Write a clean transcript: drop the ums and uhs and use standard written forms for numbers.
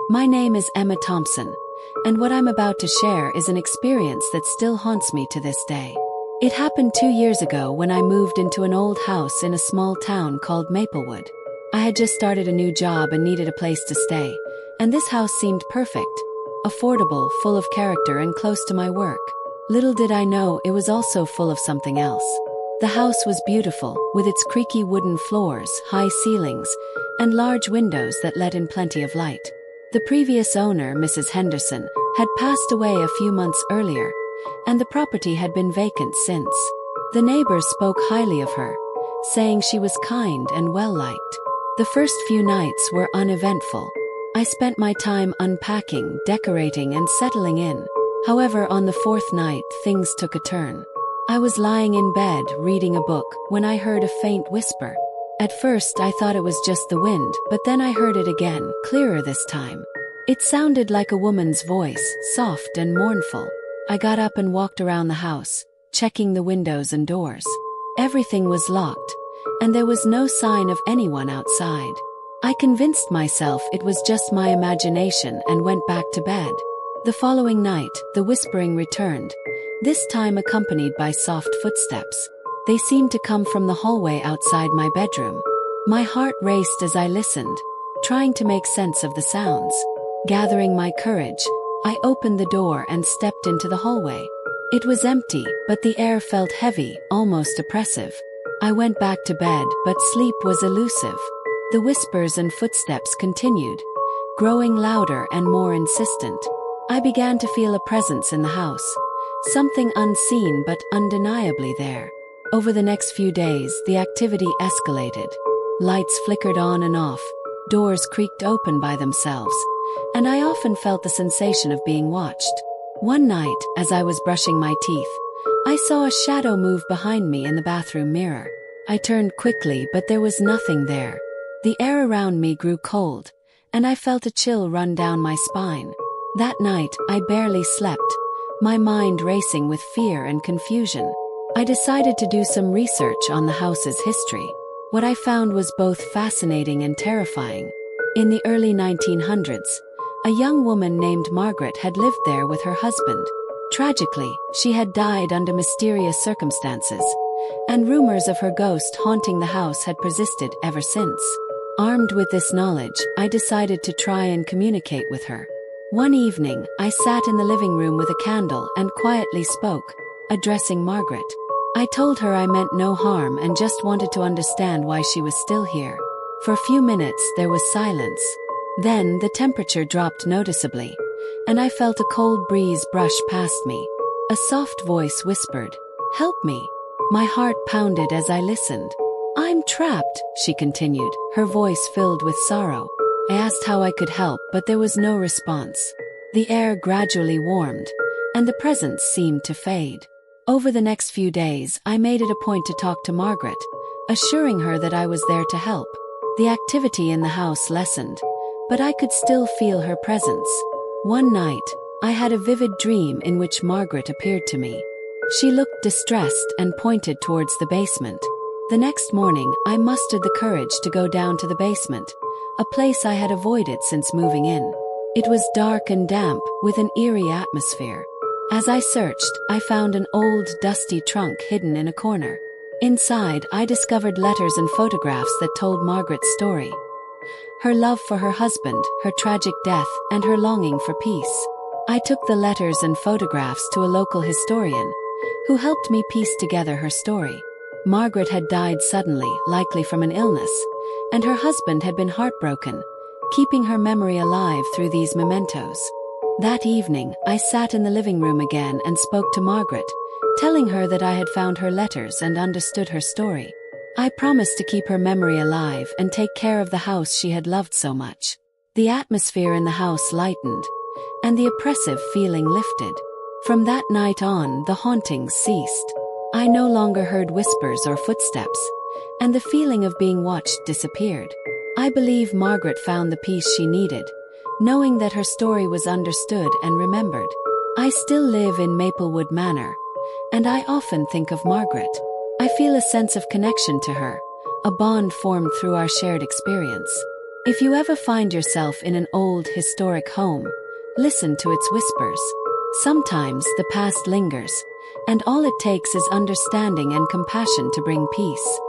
My name is Emma Thompson, and what I'm about to share is an experience that still haunts me to this day. It happened 2 years ago when I moved into an old house in a small town called Maplewood. I had just started a new job and needed a place to stay, and this house seemed perfect, affordable, full of character, and close to my work. Little did I know it was also full of something else. The house was beautiful, with its creaky wooden floors, high ceilings, and large windows that let in plenty of light. The previous owner, Mrs. Henderson, had passed away a few months earlier, and the property had been vacant since. The neighbors spoke highly of her, saying she was kind and well-liked. The first few nights were uneventful. I spent my time unpacking, decorating, and settling in. However, on the fourth night, things took a turn. I was lying in bed, reading a book, when I heard a faint whisper. At first, I thought it was just the wind, but then I heard it again, clearer this time. It sounded like a woman's voice, soft and mournful. I got up and walked around the house, checking the windows and doors. Everything was locked, and there was no sign of anyone outside. I convinced myself it was just my imagination and went back to bed. The following night, the whispering returned, this time accompanied by soft footsteps. They seemed to come from the hallway outside my bedroom. My heart raced as I listened, trying to make sense of the sounds. Gathering my courage, I opened the door and stepped into the hallway. It was empty, but the air felt heavy, almost oppressive. I went back to bed, but sleep was elusive. The whispers and footsteps continued, growing louder and more insistent. I began to feel a presence in the house, something unseen but undeniably there. Over the next few days, the activity escalated. Lights flickered on and off, doors creaked open by themselves, and I often felt the sensation of being watched. One night, as I was brushing my teeth, I saw a shadow move behind me in the bathroom mirror. I turned quickly, but there was nothing there. The air around me grew cold, and I felt a chill run down my spine. That night, I barely slept, my mind racing with fear and confusion. I decided to do some research on the house's history. What I found was both fascinating and terrifying. In the early 1900s, a young woman named Margaret had lived there with her husband. Tragically, she had died under mysterious circumstances, and rumors of her ghost haunting the house had persisted ever since. Armed with this knowledge, I decided to try and communicate with her. One evening, I sat in the living room with a candle and quietly spoke, addressing Margaret. I told her I meant no harm and just wanted to understand why she was still here. For a few minutes, there was silence. Then, the temperature dropped noticeably, and I felt a cold breeze brush past me. A soft voice whispered, "Help me." My heart pounded as I listened. "I'm trapped," she continued, her voice filled with sorrow. I asked how I could help, but there was no response. The air gradually warmed, and the presence seemed to fade. Over the next few days, I made it a point to talk to Margaret, assuring her that I was there to help. The activity in the house lessened, but I could still feel her presence. One night, I had a vivid dream in which Margaret appeared to me. She looked distressed and pointed towards the basement. The next morning, I mustered the courage to go down to the basement, a place I had avoided since moving in. It was dark and damp, with an eerie atmosphere. As I searched, I found an old, dusty trunk hidden in a corner. Inside, I discovered letters and photographs that told Margaret's story. Her love for her husband, her tragic death, and her longing for peace. I took the letters and photographs to a local historian, who helped me piece together her story. Margaret had died suddenly, likely from an illness, and her husband had been heartbroken, keeping her memory alive through these mementos. That evening, I sat in the living room again and spoke to Margaret, telling her that I had found her letters and understood her story. I promised to keep her memory alive and take care of the house she had loved so much. The atmosphere in the house lightened, and the oppressive feeling lifted. From that night on, the hauntings ceased. I no longer heard whispers or footsteps, and the feeling of being watched disappeared. I believe Margaret found the peace she needed, knowing that her story was understood and remembered. I still live in Maplewood Manor, and I often think of Margaret. I feel a sense of connection to her, a bond formed through our shared experience. If you ever find yourself in an old, historic home, listen to its whispers. Sometimes the past lingers, and all it takes is understanding and compassion to bring peace.